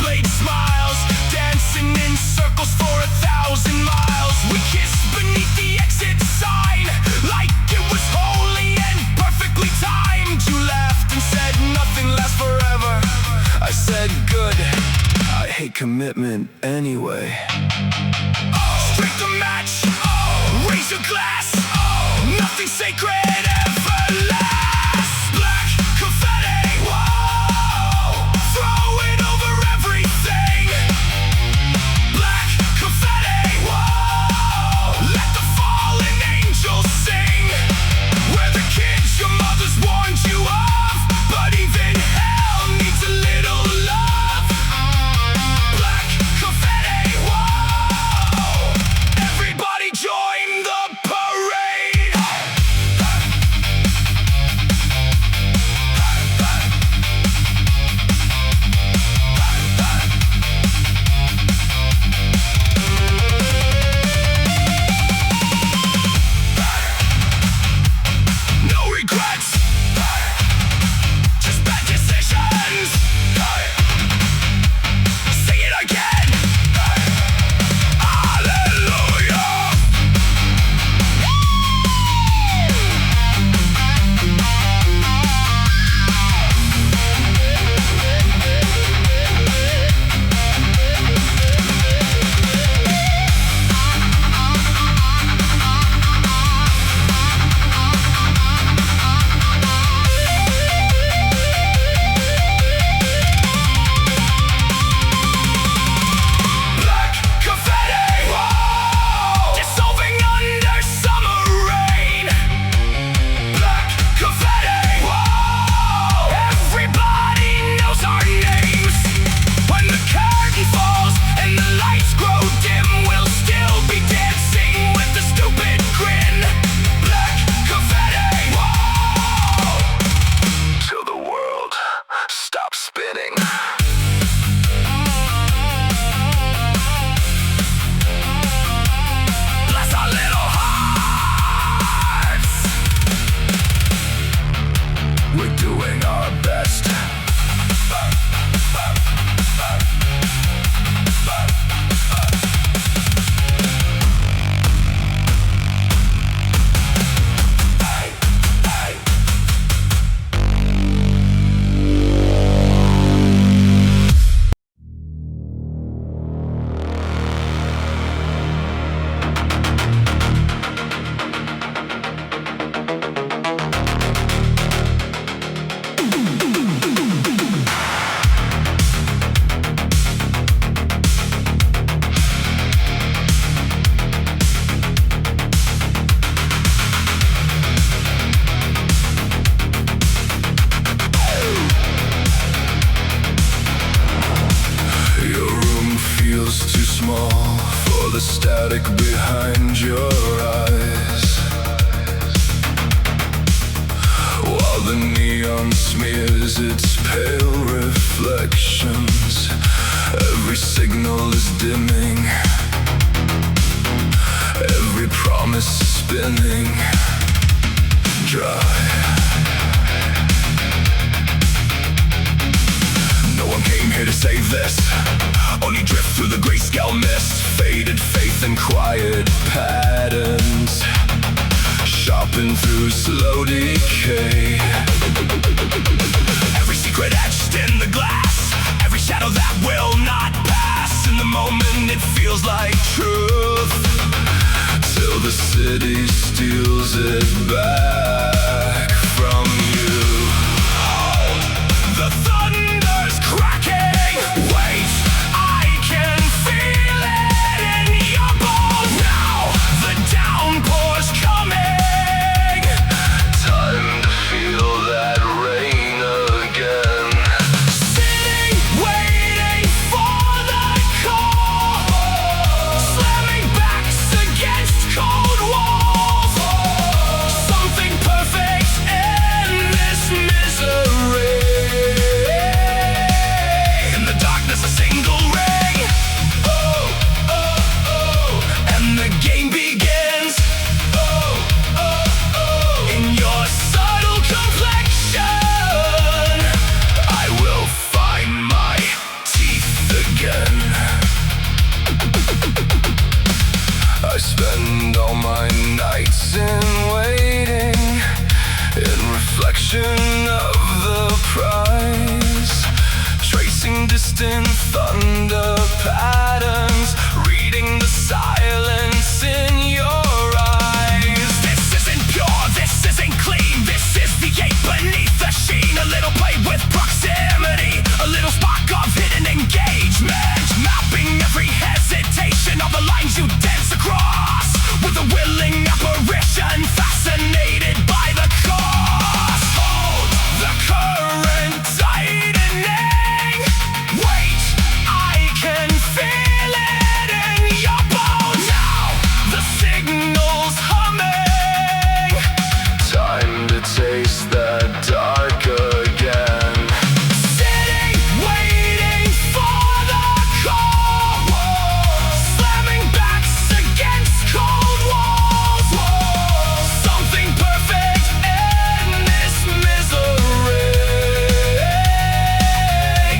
rollerblade smiles, dancing in circles for 1,000 miles. We kissed beneath the exit sign, like it was holy and perfectly timed. You laughed and said nothing lasts forever. I said good, I hate commitment anyway. Strike the match, raise your glass, nothing sacred ever lasts. Black confetti, whoa, throw it over everything. Black confetti, whoa, let the fallen angels sing. We're the kids your mothers warned you of, but even hell needs a little love. Black confetti, whoa, everybody join the parade. No regrets, just bad decisions. Sing it again. Hallelujah. Black confetti, whoa, dissolving under summer rain. Black confetti, whoa, everybody knows our names. When the curtain falls and the lights grow dim, we'll still be dancing with the stupid grin. Black confetti, whoa, till the world stops spinning. Bless our little hearts. We're doing our best. Your room feels too small for the static behind your eyes, while the neon smears its pale reflections. Every signal is dimming, every promise spinning dry. No one came here to save this, only drift through the grayscale mist. Faded faith and quiet patterns, sharpened through slow decay. Every secret etched in the glass, every shadow that will not pass. In the moment it feels like truth, till the city steals it back from you. The thunder's cracking, wait, I can feel it in your bones now. The downpour's coming, time to feel that rain again. Sitting, waiting for the call, slamming backs against cold walls. Something perfect again. I spend all my nights in waiting, in reflection of the prize, tracing distant thunder patterns, reading the silence in your eyes. This isn't pure, this isn't clean, this is the ache beneath the sheen. A little play with proximity, a little spark of hidden engagement, mapping every hesitation of the lines you dance across, with a willing apparition fascinated by the cause. Hold the current tightening, wait, I can feel it in your bones. Now the signal's humming, time to taste that dark again. Sitting, waiting for the call, slamming backs against cold walls. Something perfect in this misery.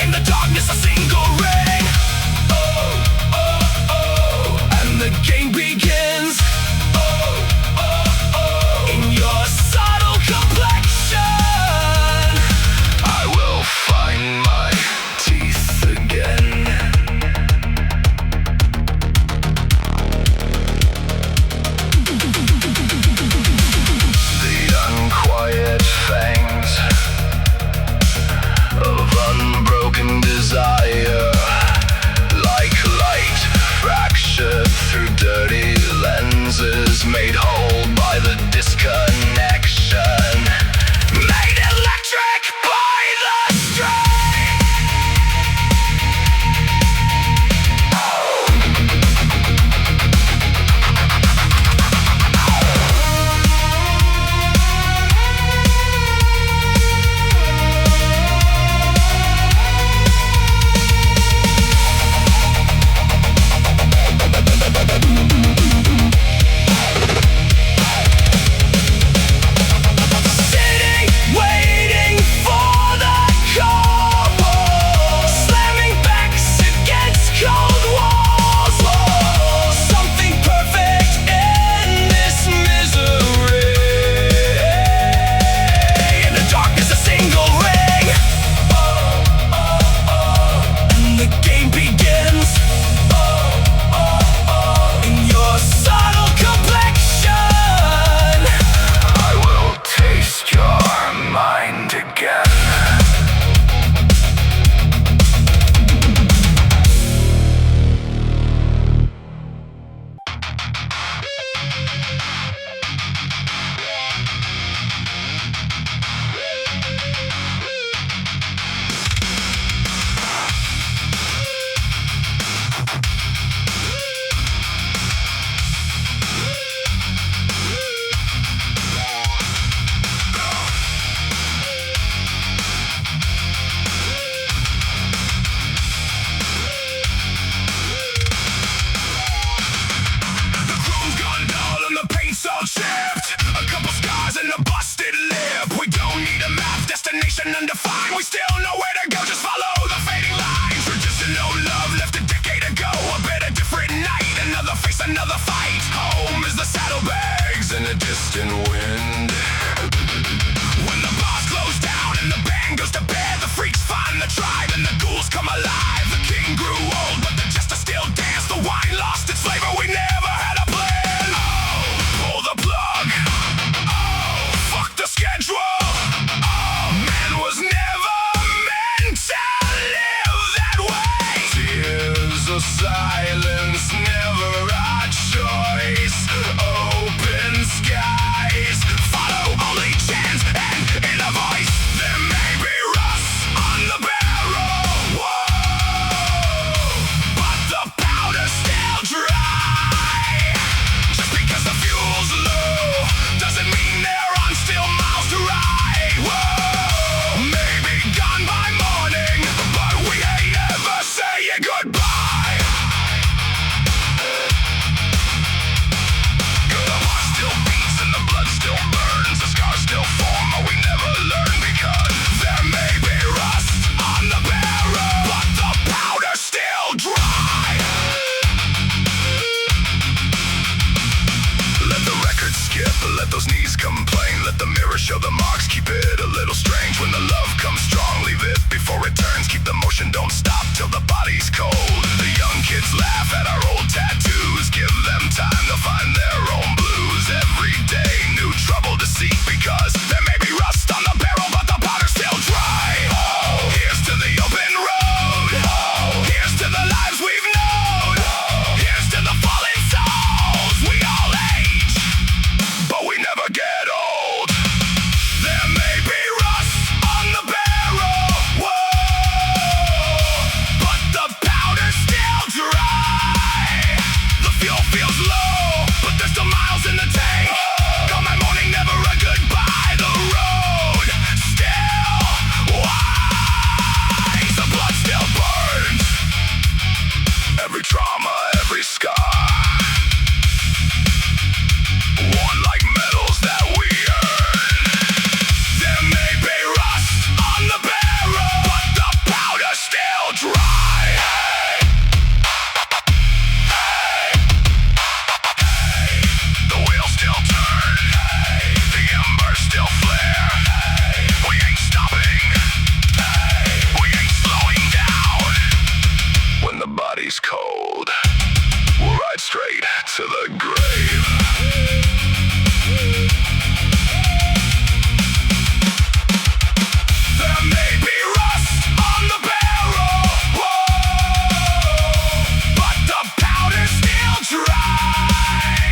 In the darkness a single ring. Oh, oh, oh, and the game begins. Oh, oh, oh, in your subtle complexion I will find my teeth again. The unquiet fangs of unbroken desire, like light fractured through dirty lenses, made whole by the disconnection, made electric by the strain. Sitting, waiting for the call, slamming backs against cold walls. Something perfect in this misery. In the darkness a single ring. Oh, oh, oh, and the game begins. Oh, oh, oh, in your subtle complexion I will taste your mind again. The chrome's gone dull and the paint's all chipped, a couple scars and a busted lip. We don't need a map, destination undefined, we still know where to go, just follow the fading lines. Traditional love left a decade ago, a bit of different night, another face, another fight. Home is the saddlebags and a distant wind. When the bars close down and the band goes to bed, the freaks find the tribe and the ghouls come alive. The king grew old but the jester still danced, the wine lost its flavor, we never had a plan. Oh, pull the plug. Oh, fuck the schedule. Oh, man was never meant to live that way. Tears of silence, never a choice. Open skies, follow only chance and in a voice. There may be rust on the barrel, whoa, but the powder's still dry. Just because the fuel's low doesn't mean there aren't still miles to ride. Whoa, maybe gone by morning, but we ain't ever saying goodbye. The heart still beats and the Kids laugh at our old tattoos, give them time to find their own blues. Every day, new trouble to seek, because there may be rust on the barrel, but the powder's still dry. Oh, here's to the open road. Oh, here's to the lives we've known. Here's to the fallen souls. We all age, but we never get old. There may be rust on the barrel, whoa, but the powder's still dry. The fuel feels low, but there's still miles in the tank. Call my morning never a goodbye. The road still wide. The blood still burns. Every trauma, every scar, worn like medals that we earn. There may be rust on the barrel, but the powder's still dry. Hey, hey, hey. The wheels still turn. Hey, the embers still flare. Hey, we ain't stopping. Hey, we ain't slowing down. When the body's cold, we'll ride straight to the grave. There may be rust on the barrel, whoa, but the powder's still dry.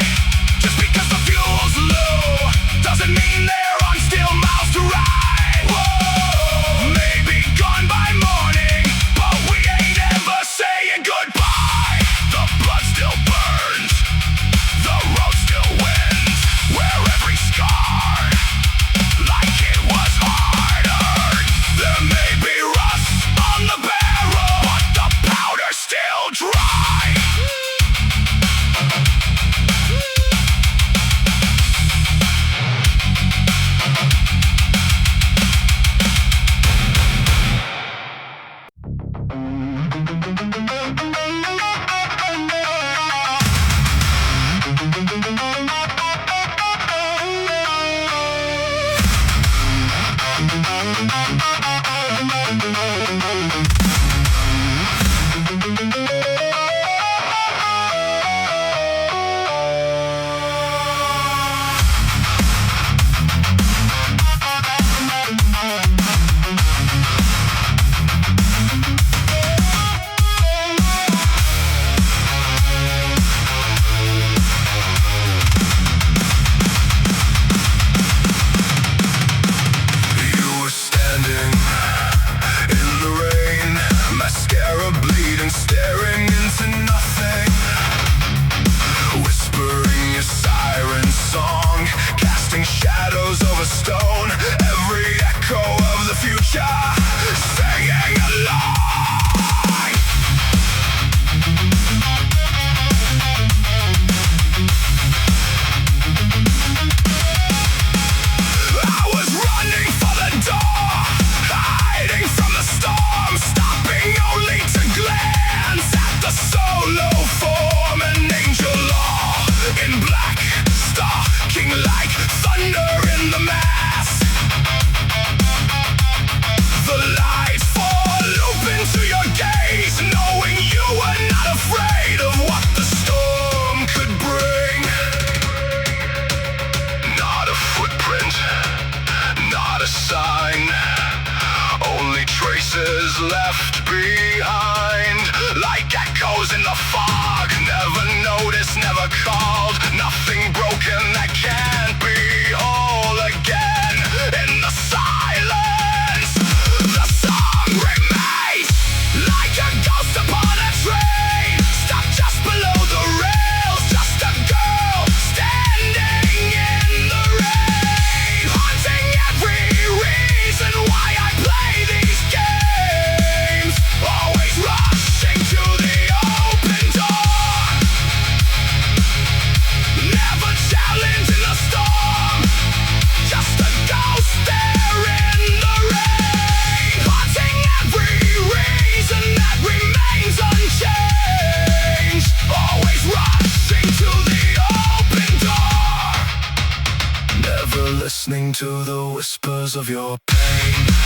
Just because the fuel's low doesn't mean there aren't still miles to ride. Whoa, maybe gone by morning, but we ain't ever saying goodbye. The blood still burns, the road still wins, where every scar, like it was hard-earned. There may be rust on the barrel, but the powder's still dry. You were standing in the rain, mascara bleeding, staring into nothing, whispering your siren song, casting shadows over stone, every echo of the future, singing along. I was running for the door, hiding from the storm, stopping only to glance at the solo form. An angel all in black, stalking like thunder in the mass. The lights fall open to your gaze, knowing you were not afraid of what the storm could bring. Not a footprint, not a sign, only traces left behind, like echoes in the fog. Never noticed, never called, nothing broken that can't be whole again. In the silence, the song remains like a ghost upon a train, stuck just below the rails, just a girl standing in the rain, haunting every reason why I play these games, always rushing to the open door, never challenging the storm, just a ghost there in the rain, haunting every reason that remains unchanged, always rushing to the open door, never listening to the whispers of your pain.